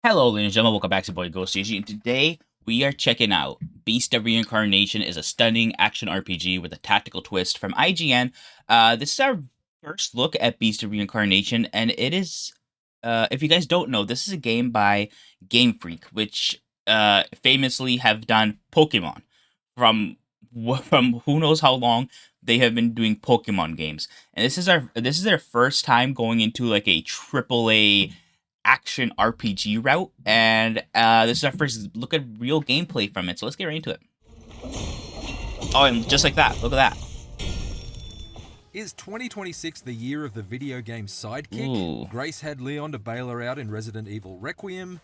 Hello, ladies and gentlemen. Welcome back to boy GhostGG, and today we are checking out Beast of Reincarnation is a stunning action RPG with a tactical twist from IGN. This is our first look at Beast of Reincarnation, and it is, if you guys don't know, this is a game by Game Freak, which famously have done Pokemon from from who knows how long. They have been doing Pokemon games, and this is their first time going into like a triple A action RPG route, and this is our first look at real gameplay from it. So let's get right into it. Oh, and just like that, look at that. Is 2026 the year of the video game sidekick? Ooh. Grace had Leon to bail her out in Resident Evil Requiem.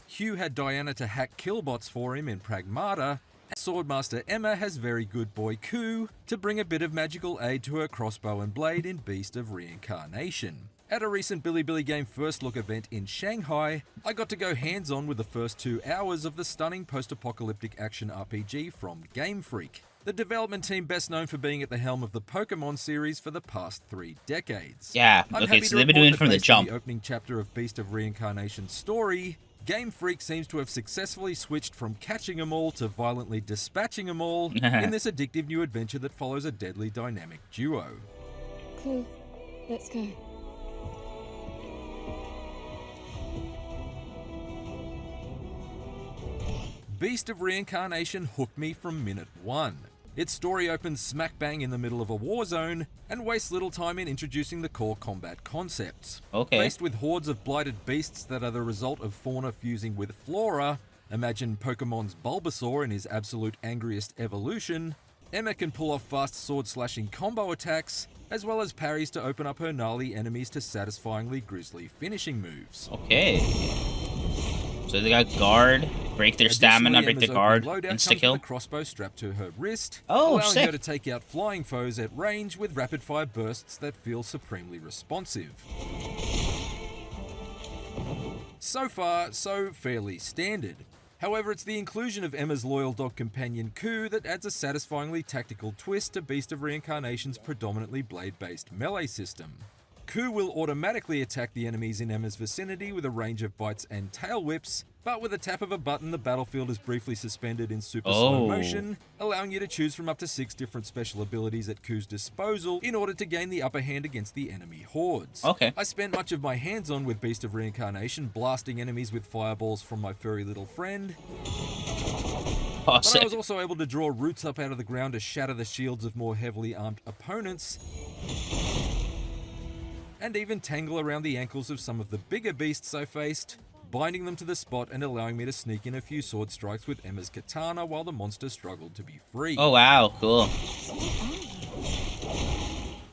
Hugh had Diana to hack killbots for him in Pragmata. And Swordmaster Emma has very good boy Ku to bring a bit of magical aid to her crossbow and blade in Beast of Reincarnation. At a recent Bilibili Game First Look event in Shanghai, I got to go hands-on with the first 2 hours of the stunning post-apocalyptic action RPG from Game Freak, the development team best known for being at the helm of the Pokemon series for the past 3 decades. Yeah, I'm okay, happy so to they've been report doing it that from the based on jump. the opening chapter of Beast of Reincarnation's story, Game Freak seems to have successfully switched from catching 'em all to violently dispatching 'em all in this addictive new adventure that follows a deadly dynamic duo. Cool. Let's go. Beast of Reincarnation hooked me from minute 1. Its story opens smack bang in the middle of a war zone and wastes little time in introducing the core combat concepts. Okay. Faced with hordes of blighted beasts that are the result of fauna fusing with flora, imagine Pokemon's Bulbasaur in his absolute angriest evolution, Emma can pull off fast sword-slashing combo attacks, as well as parries to open up her gnarly enemies to satisfyingly grisly finishing moves. Okay. So they got guard, break their stamina, break their guard, insta kill. The crossbow strapped to her wrist, Oh, allowing sick. her to take out flying foes at range with rapid-fire bursts that feel supremely responsive. So far, so fairly standard. However, it's the inclusion of Emma's loyal dog companion Ku that adds a satisfyingly tactical twist to Beast of Reincarnation's predominantly blade-based melee system. Ku will automatically attack the enemies in Emma's vicinity with a range of bites and tail whips, but with a tap of a button the battlefield is briefly suspended in super slow motion, allowing you to choose from up to 6 different special abilities at Ku's disposal in order to gain the upper hand against the enemy hordes. Okay. I spent much of my hands-on with Beast of Reincarnation blasting enemies with fireballs from my furry little friend, Oh, but sick. I was also able to draw roots up out of the ground to shatter the shields of more heavily armed opponents, and even tangle around the ankles of some of the bigger beasts I faced, binding them to the spot and allowing me to sneak in a few sword strikes with Emma's katana while the monster struggled to be free. Oh, wow, cool.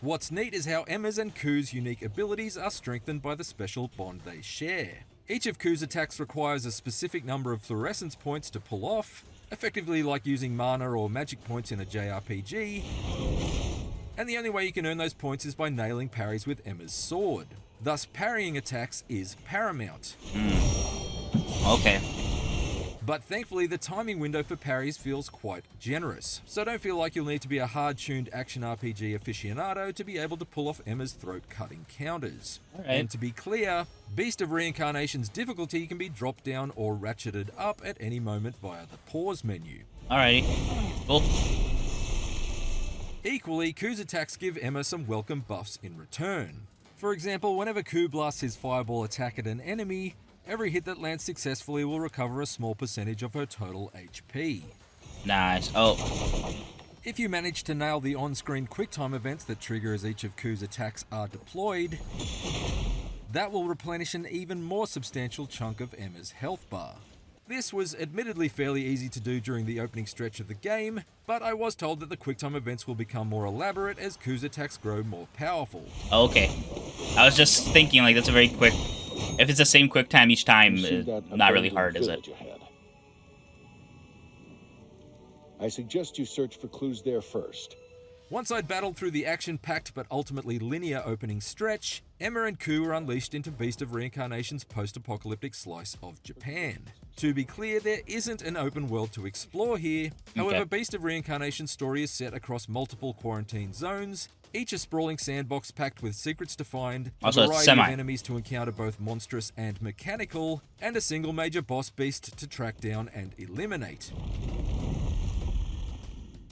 What's neat is how Emma's and Ku's unique abilities are strengthened by the special bond they share. Each of Ku's attacks requires a specific number of fluorescence points to pull off, effectively like using mana or magic points in a JRPG, and the only way you can earn those points is by nailing parries with Emma's sword. Thus, parrying attacks is paramount. Okay. But thankfully, the timing window for parries feels quite generous, so don't feel like you'll need to be a hard-tuned action RPG aficionado to be able to pull off Emma's throat-cutting counters. Alright. And to be clear, Beast of Reincarnation's difficulty can be dropped down or ratcheted up at any moment via the pause menu. Alrighty. Cool. Equally, Ku's attacks give Emma some welcome buffs in return. For example, whenever Ku blasts his fireball attack at an enemy, every hit that lands successfully will recover a small percentage of her total HP. Nice. Oh, If you manage to nail the on-screen QuickTime events that trigger as each of Ku's attacks are deployed, that will replenish an even more substantial chunk of Emma's health bar. This was admittedly fairly easy to do during the opening stretch of the game, but I was told that the QuickTime events will become more elaborate as Ku's attacks grow more powerful. okay. I was just thinking, like, that's a very quick... If it's the same quick time each time, not really hard, is it? I suggest you search for clues there first. Once I'd battled through the action-packed but ultimately linear opening stretch, Emma and Ku were unleashed into Beast of Reincarnation's post-apocalyptic slice of Japan. To be clear, there isn't an open world to explore here. However, Okay. Beast of Reincarnation's story is set across multiple quarantine zones, Each a sprawling sandbox packed with secrets to find, a Also, it's variety semi. of enemies to encounter both monstrous and mechanical, and a single major boss beast to track down and eliminate.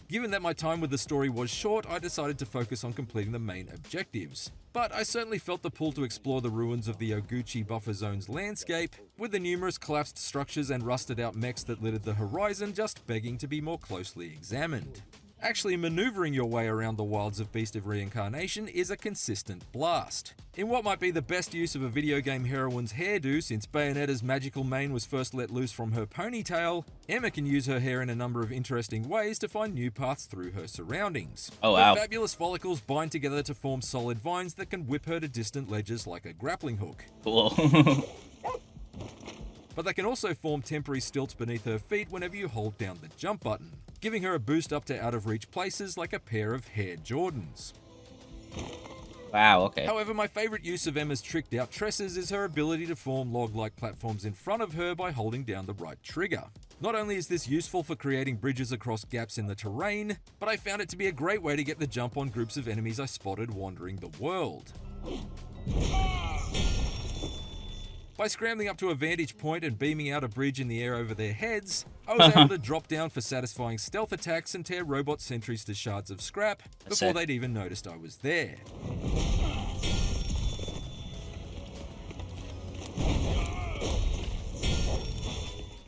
Given that my time with the story was short, I decided to focus on completing the main objectives. But I certainly felt the pull to explore the ruins of the Oguchi buffer zone's landscape, with the numerous collapsed structures and rusted out mechs that littered the horizon just begging to be more closely examined. Actually maneuvering your way around the wilds of Beast of Reincarnation is a consistent blast. In what might be the best use of a video game heroine's hairdo since Bayonetta's magical mane was first let loose from her ponytail, Emma can use her hair in a number of interesting ways to find new paths through her surroundings. Oh, wow. Her fabulous follicles bind together to form solid vines that can whip her to distant ledges like a grappling hook. Cool. But they can also form temporary stilts beneath her feet whenever you hold down the jump button, giving her a boost up to out-of-reach places like a pair of Hair Jordans. Wow, okay. However, my favourite use of Emma's tricked out tresses is her ability to form log-like platforms in front of her by holding down the right trigger. Not only is this useful for creating bridges across gaps in the terrain, but I found it to be a great way to get the jump on groups of enemies I spotted wandering the world. By scrambling up to a vantage point and beaming out a bridge in the air over their heads, I was able to drop down for satisfying stealth attacks and tear robot sentries to shards of scrap before sick. they'd even noticed I was there.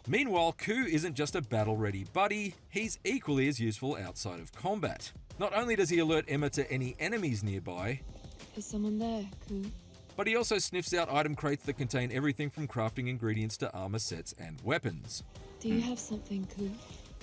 Meanwhile, Ku isn't just a battle-ready buddy, he's equally as useful outside of combat. Not only does he alert Emma to any enemies nearby, Is someone there, Ku? but he also sniffs out item crates that contain everything from crafting ingredients to armor sets and weapons. Do you have something, Ku?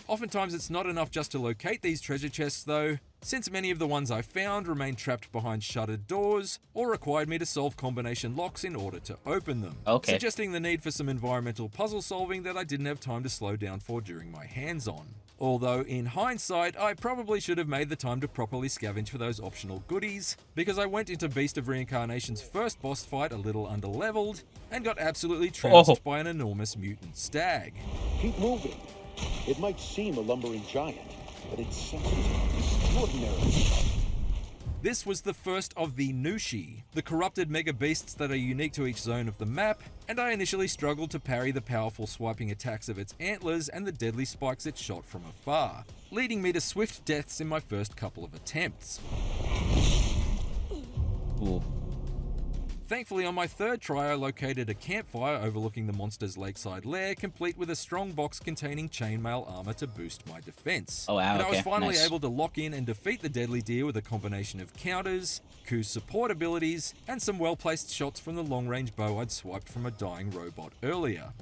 Oftentimes it's not enough just to locate these treasure chests though, since many of the ones I found remained trapped behind shuttered doors or required me to solve combination locks in order to open them, Okay. suggesting the need for some environmental puzzle solving that I didn't have time to slow down for during my hands-on. Although, in hindsight, I probably should have made the time to properly scavenge for those optional goodies, because I went into Beast of Reincarnation's first boss fight a little underleveled, and got absolutely trounced by an enormous mutant stag. Keep moving. It might seem a lumbering giant, but it's something extraordinary. This was the first of the Nushi, the corrupted mega beasts that are unique to each zone of the map, and I initially struggled to parry the powerful swiping attacks of its antlers and the deadly spikes it shot from afar, leading me to swift deaths in my first couple of attempts. Ooh. Thankfully, on my third try, I located a campfire overlooking the monster's lakeside lair, complete with a strong box containing chainmail armor to boost my defense. Oh, wow, And I was okay, finally nice. able to lock in and defeat the deadly deer with a combination of counters, Ku's support abilities, and some well-placed shots from the long-range bow I'd swiped from a dying robot earlier.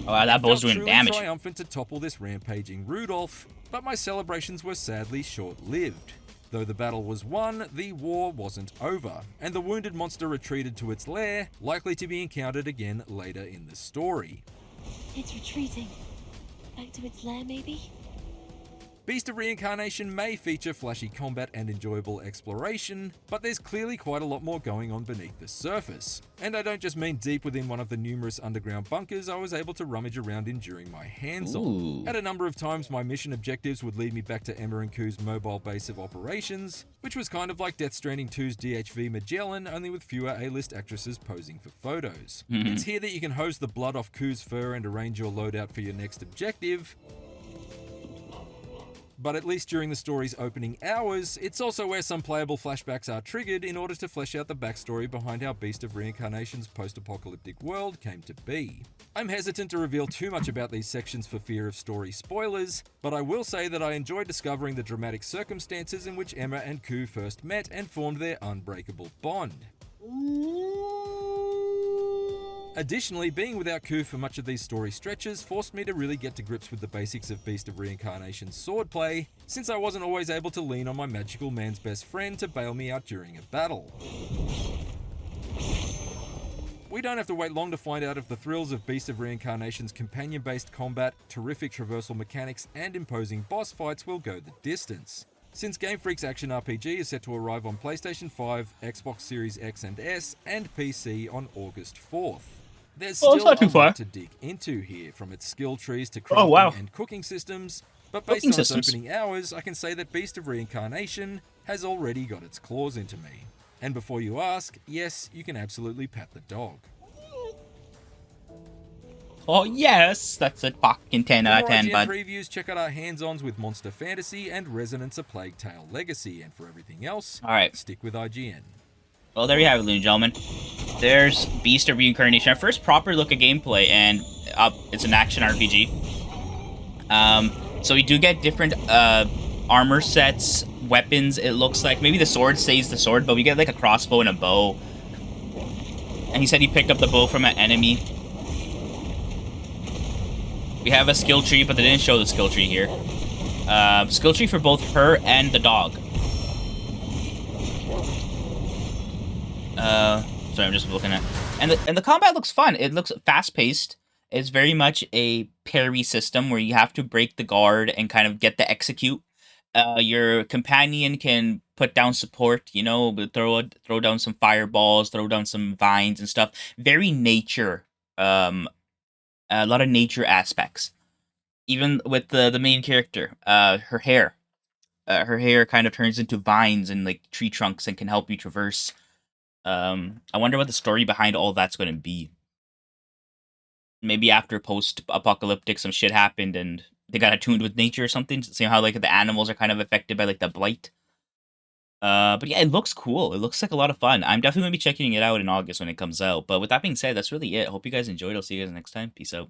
Oh, wow, that bow's Felt doing truly damage. triumphant to topple this rampaging Rudolph, but my celebrations were sadly short-lived. Though the battle was won, the war wasn't over, and the wounded monster retreated to its lair, likely to be encountered again later in the story. It's retreating. Back to its lair, maybe? Beast of Reincarnation may feature flashy combat and enjoyable exploration, but there's clearly quite a lot more going on beneath the surface. And I don't just mean deep within one of the numerous underground bunkers I was able to rummage around in during my hands-on. Ooh. At a number of times, my mission objectives would lead me back to Emma and Ku's mobile base of operations, which was kind of like Death Stranding 2's DHV Magellan, only with fewer A-list actresses posing for photos. It's here that you can hose the blood off Ku's fur and arrange your loadout for your next objective, but at least during the story's opening hours, it's also where some playable flashbacks are triggered in order to flesh out the backstory behind how Beast of Reincarnation's post-apocalyptic world came to be. I'm hesitant to reveal too much about these sections for fear of story spoilers, but I will say that I enjoyed discovering the dramatic circumstances in which Emma and Ku first met and formed their unbreakable bond. Additionally, being without Ku for much of these story stretches forced me to really get to grips with the basics of Beast of Reincarnation's swordplay, since I wasn't always able to lean on my magical man's best friend to bail me out during a battle. We don't have to wait long to find out if the thrills of Beast of Reincarnation's companion-based combat, terrific traversal mechanics, and imposing boss fights will go the distance. Since Game Freak's action RPG is set to arrive on PlayStation 5, Xbox Series X and S, and PC on August 4th. There's Oh, it's still not too a far. lot to dig into here, from its skill trees to crafting Oh, wow. and cooking systems, But based Cooking on its systems. opening hours, I can say that Beast of Reincarnation has already got its claws into me. And before you ask, yes, you can absolutely pat the dog. Oh yes, that's a fucking 10 For out of more 10, IGN bud. previews, check out our hands-ons with Monster Fantasy and Resonance of Plague Tale Legacy. And for everything else, Alright. stick with IGN. Well, there you have it, ladies and gentlemen. There's Beast of Reincarnation. Our first proper look at gameplay, and it's an action RPG. So we do get different armor sets, weapons, it looks like. Maybe the sword stays the sword, but we get like a crossbow and a bow. And he said he picked up the bow from an enemy. We have a skill tree, but they didn't show the skill tree here. Skill tree for both her and the dog. Sorry, I'm just looking at... And the combat looks fun. It looks fast-paced. It's very much a parry system where you have to break the guard and kind of get the execute. Your companion can put down support, you know, throw down some fireballs, throw down some vines and stuff. Very nature, a lot of nature aspects. Even with the main character, her hair kind of turns into vines and like tree trunks and can help you traverse. I wonder what the story behind all that's going to be. Maybe after post-apocalyptic, some shit happened and they got attuned with nature or something. Seeing how like the animals are kind of affected by like the blight. But yeah, it looks cool. It looks like a lot of fun. I'm definitely gonna be checking it out in August when it comes out. But with that being said, that's really it. Hope you guys enjoyed. I'll see you guys next time. Peace out.